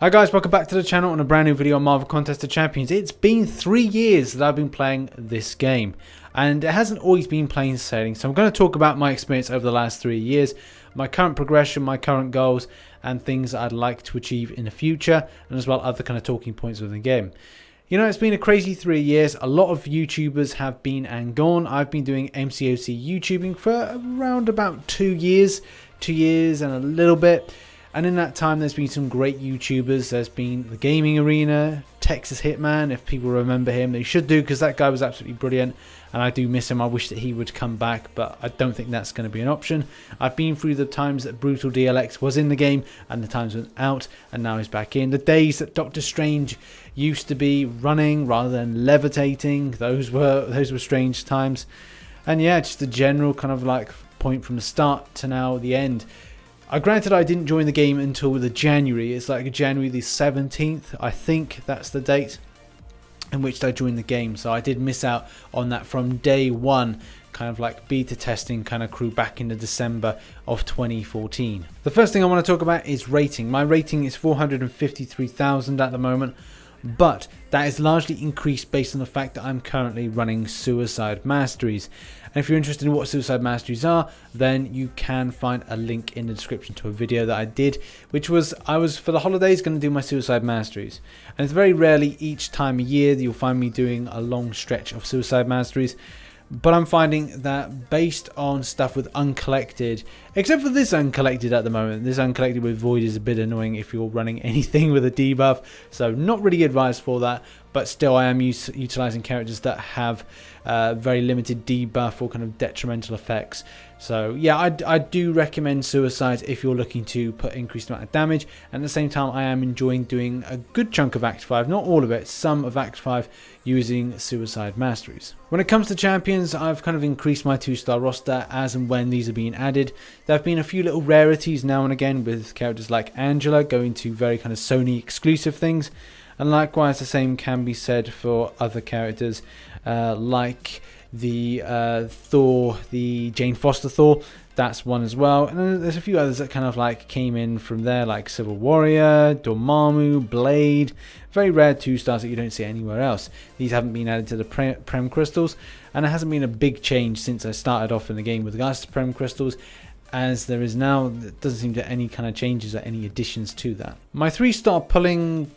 Hi guys, welcome back to the channel on a brand new video on Marvel Contest of Champions. It's been 3 years that I've been playing this game, and it hasn't always been plain sailing. So I'm going to talk about my experience over the last 3 years, my current progression, my current goals, and things that I'd like to achieve in the future, and as well other kind of talking points within the game. You know, it's been a crazy 3 years. A lot of YouTubers have been and gone. I've been doing MCOC YouTubing for around about 2 years, 2 years and a little bit. And in that time, there's been some great YouTubers. There's been the Gaming Arena, Texas Hitman. If people remember him, they should do, because that guy was absolutely brilliant. And I do miss him. I wish that he would come back, but I don't think that's going to be an option. I've been through the times that Brutal DLX was in the game and the times went out, and now he's back in. The days that Doctor Strange used to be running rather than levitating, those were strange times. And yeah, just a general kind of like point from the start to now the end. Granted, I didn't join the game until the January. It's like January the 17th, I think that's the date in which I joined the game. So I did miss out on that from day one, kind of like beta testing kind of crew back in the December of 2014. The first thing I want to talk about is rating. My rating is 453,000 at the moment, but that is largely increased based on the fact that I'm currently running Suicide Masteries. And if you're interested in what Suicide Masteries are, then you can find a link in the description to a video that I did, which was, I was for the holidays going to do my Suicide Masteries. And it's very rarely each time a year that you'll find me doing a long stretch of Suicide Masteries. But I'm finding that based on stuff with uncollected, except for this uncollected at the moment, this uncollected with Void is a bit annoying if you're running anything with a debuff, so not really advised for that. But still, I am utilizing characters that have very limited debuff or kind of detrimental effects. So yeah, I do recommend Suicides if you're looking to put increased amount of damage. And at the same time, I am enjoying doing a good chunk of Act 5, not all of it, some of Act 5 using Suicide Masteries. When it comes to champions, I've kind of increased my 2-star roster as and when these are being added. There have been a few little rarities now and again with characters like Angela going to very kind of Sony exclusive things. And likewise, the same can be said for other characters like the Thor, the Jane Foster Thor. That's one as well. And then there's a few others that kind of like came in from there, like Civil Warrior, Dormammu, Blade. Very rare 2-stars that you don't see anywhere else. These haven't been added to the Prem Crystals, and it hasn't been a big change since I started off in the game with regards to Prem Crystals. As there is now, it doesn't seem to any kind of changes or any additions to that. My 3-star pulling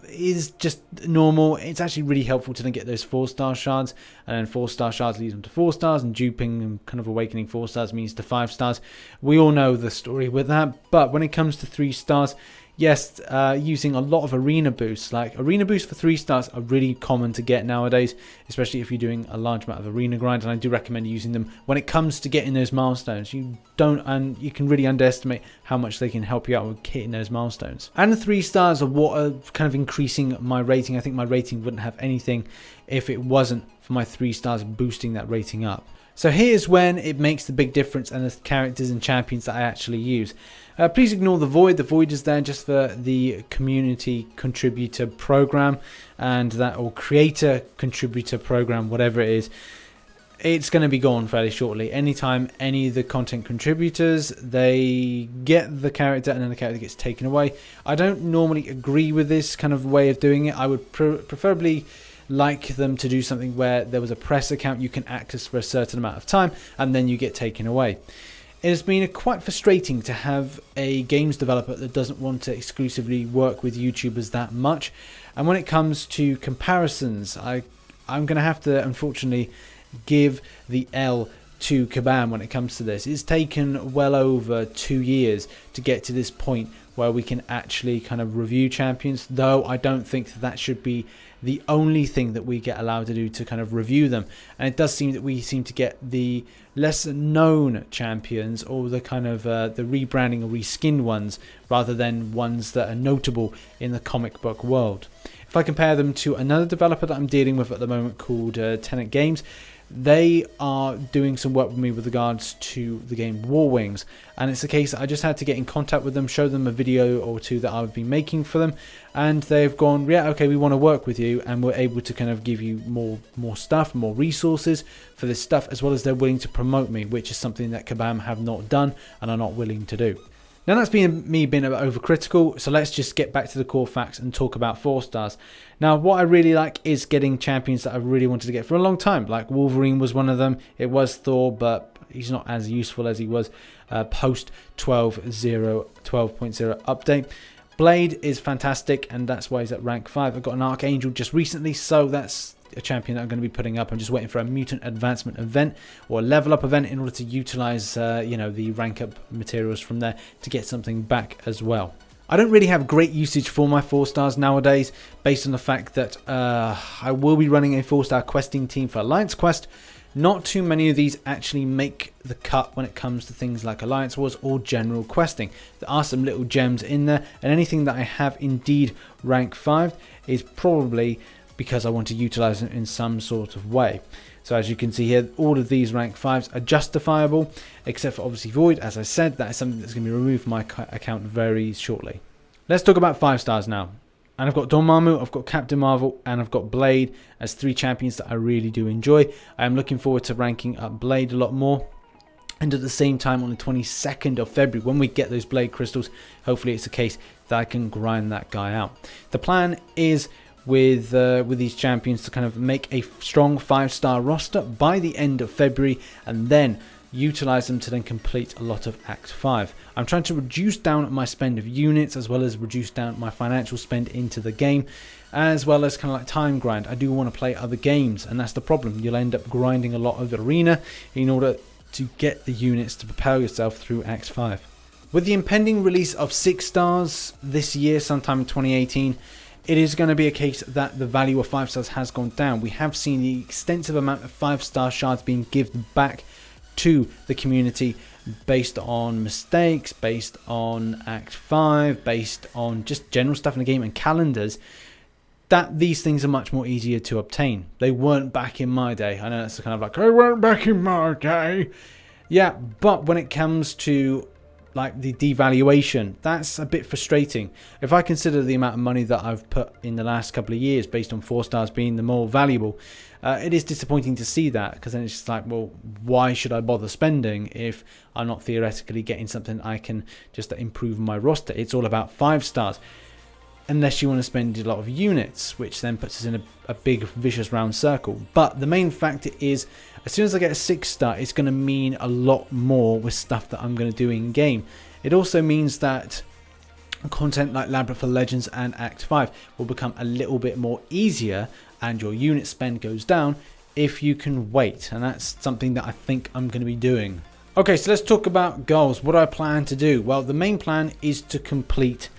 is just normal. It's actually really helpful to then get those 4-star shards, and then 4-star shards leads them to 4 stars, and duping and kind of awakening 4 stars means to 5 stars. We all know the story with that. But when it comes to 3 stars, yes, using a lot of arena boosts, like arena boosts for 3 stars are really common to get nowadays, especially if you're doing a large amount of arena grind, and I do recommend using them when it comes to getting those milestones. You can really underestimate how much they can help you out with hitting those milestones. And the 3 stars are what are kind of increasing my rating. I think my rating wouldn't have anything if it wasn't for my 3 stars boosting that rating up. So here's when it makes the big difference and the characters and champions that I actually use. Please ignore the Void. The Void is there just for the community contributor program, and that, or creator contributor program, whatever it is. It's going to be gone fairly shortly. Anytime any of the content contributors, they get the character and then the character gets taken away. I don't normally agree with this kind of way of doing it. I would preferably like them to do something where there was a press account you can access for a certain amount of time and then you get taken away. It has been quite frustrating to have a games developer that doesn't want to exclusively work with YouTubers that much. And when it comes to comparisons, I'm going to have to unfortunately give the L to Kabam when it comes to this. It's taken well over 2 years to get to this point where we can actually kind of review champions, though I don't think that should be the only thing that we get allowed to do to kind of review them. And it does seem that we seem to get the lesser known champions, or the kind of the rebranding or reskinned ones, rather than ones that are notable in the comic book world. If I compare them to another developer that I'm dealing with at the moment called Tenet Games, they are doing some work with me with regards to the game War Wings, and it's a case that I just had to get in contact with them, show them a video or two that I've been making for them, and they've gone, yeah, okay, we want to work with you, and we're able to kind of give you more stuff, more resources for this stuff, as well as they're willing to promote me, which is something that Kabam have not done and are not willing to do. Now that's me being a bit overcritical, so let's just get back to the core facts and talk about 4 stars. Now what I really like is getting champions that I really wanted to get for a long time, like Wolverine was one of them. It was Thor, but he's not as useful as he was post 12.0 update. Blade is fantastic, and that's why he's at rank 5. I got an Archangel just recently, so that's a champion that I'm going to be putting up. I'm just waiting for a mutant advancement event or a level up event in order to utilize the rank up materials from there to get something back as well. I don't really have great usage for my 4 stars nowadays, based on the fact that I will be running a 4-star questing team for Alliance Quest. Not too many of these actually make the cut when it comes to things like Alliance Wars or general questing. There are some little gems in there, and anything that I have indeed rank 5 is probably because I want to utilize them in some sort of way. So as you can see here, all of these rank 5s are justifiable, except for obviously Void. As I said, that is something that's going to be removed from my account very shortly. Let's talk about 5 stars now. And I've got Dormammu, I've got Captain Marvel, and I've got Blade as 3 champions that I really do enjoy. I am looking forward to ranking up Blade a lot more. And at the same time, on the 22nd of February, when we get those Blade crystals, hopefully it's a case that I can grind that guy out. The plan is with these champions to kind of make a strong 5-star roster by the end of February, and then utilize them to then complete a lot of Act 5. I'm trying to reduce down my spend of units, as well as reduce down my financial spend into the game, as well as kind of like time grind. I do want to play other games, and that's the problem. You'll end up grinding a lot of arena in order to get the units to propel yourself through Act 5. With the impending release of 6 stars this year, sometime in 2018, it is going to be a case that the value of 5 stars has gone down. We have seen the extensive amount of 5-star shards being given back to the community based on mistakes, based on Act 5, based on just general stuff in the game and calendars, that these things are much more easier to obtain. They weren't back in my day. I know that's kind of like, I weren't back in my day. Yeah, but when it comes to like the devaluation, that's a bit frustrating. If I consider the amount of money that I've put in the last couple of years based on 4 stars being the more valuable, it is disappointing to see that, because then it's just like, well, why should I bother spending if I'm not theoretically getting something I can just improve my roster? It's all about 5 stars. Unless you want to spend a lot of units, which then puts us in a big vicious round circle. But the main factor is, as soon as I get a 6-star, it's going to mean a lot more with stuff that I'm going to do in game. It also means that content like Labyrinth of Legends and Act 5 will become a little bit more easier, and your unit spend goes down if you can wait. And that's something that I think I'm going to be doing. Okay, so let's talk about goals. What do I plan to do? Well, the main plan is to complete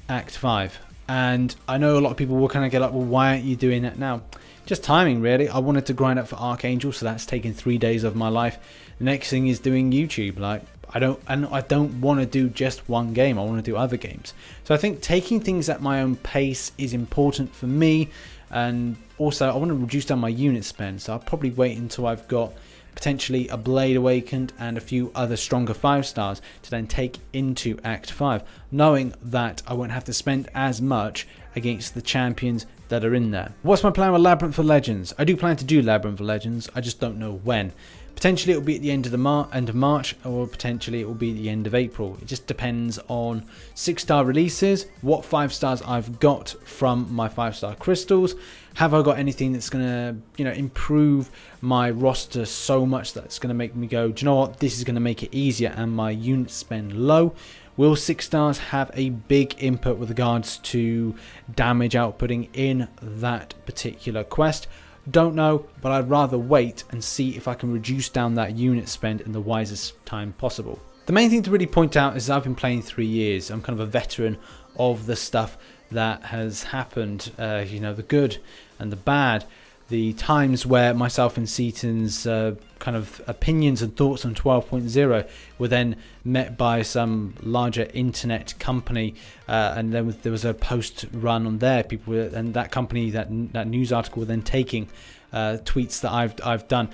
Act 5. And I know a lot of people will kind of get like, well, why aren't you doing that now? Just timing, really. I wanted to grind up for Archangel, so that's taken 3 days of my life. The next thing is doing YouTube. Like, I don't want to do just one game. I want to do other games. So I think taking things at my own pace is important for me. And also, I want to reduce down my unit spend. So I'll probably wait until I've got potentially a Blade Awakened and a few other stronger 5 stars to then take into Act 5, knowing that I won't have to spend as much against the champions that are in there. What's my plan with Labyrinth of Legends? I do plan to do Labyrinth of Legends, I just don't know when. Potentially it will be at the end of March, or potentially it will be the end of April. It just depends on 6-star releases, what 5 stars I've got from my 5-star crystals. Have I got anything that's going to, improve my roster so much that it's going to make me go, do you know what, this is going to make it easier and my unit spend low? Will 6 stars have a big input with regards to damage outputting in that particular quest? Don't know, but I'd rather wait and see if I can reduce down that unit spend in the wisest time possible. The main thing to really point out is I've been playing 3 years. I'm kind of a veteran of the stuff that has happened, the good and the bad, the times where myself and Seaton's kind of opinions and thoughts on 12.0 were then met by some larger internet company, and then there was a post run on there. People were, and that company, that news article, were then taking tweets that I've done.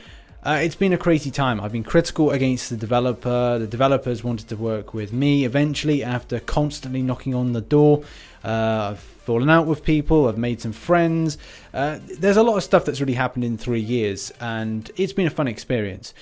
It's been a crazy time. I've been critical against the developer. The developers wanted to work with me eventually after constantly knocking on the door. I've fallen out with people. I've made some friends. There's a lot of stuff that's really happened in 3 years, and it's been a fun experience.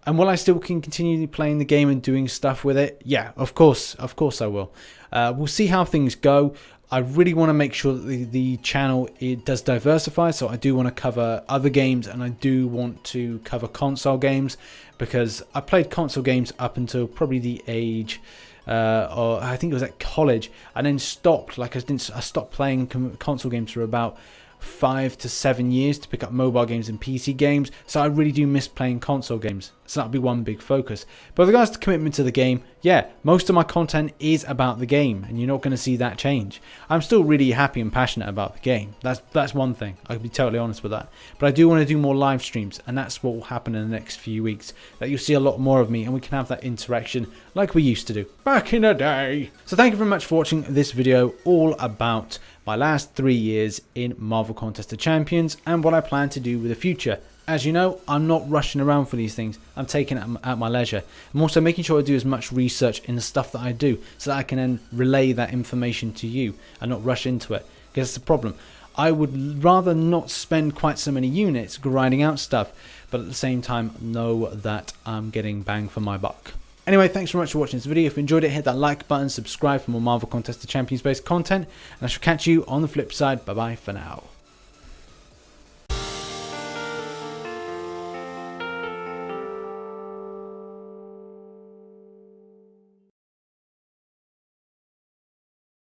And will I still continue playing the game and doing stuff with it? Yeah, of course I will. We'll see how things go. I really want to make sure that the channel, it does diversify, so I do want to cover other games, and I do want to cover console games, because I played console games up until probably the age, or I think it was at college, and then stopped. Like I stopped playing console games for about 5 to 7 years to pick up mobile games and PC games, so I really do miss playing console games, so that'll be one big focus. But with regards to commitment to the game, yeah, most of my content is about the game, and you're not going to see that change. I'm still really happy and passionate about the game. That's one thing, I can be totally honest with that. But I do want to do more live streams, and that's what will happen in the next few weeks, that you'll see a lot more of me, and we can have that interaction like we used to do back in the day. So thank you very much for watching this video all about my last 3 years in Marvel Contest of Champions and what I plan to do with the future. As you know, I'm not rushing around for these things. I'm taking it at my leisure. I'm also making sure I do as much research in the stuff that I do, so that I can then relay that information to you and not rush into it. Because that's the problem. I would rather not spend quite so many units grinding out stuff, but at the same time know that I'm getting bang for my buck. Anyway, thanks very much for watching this video. If you enjoyed it, hit that like button, subscribe for more Marvel Contest of Champions based content, and I shall catch you on the flip side. Bye bye for now.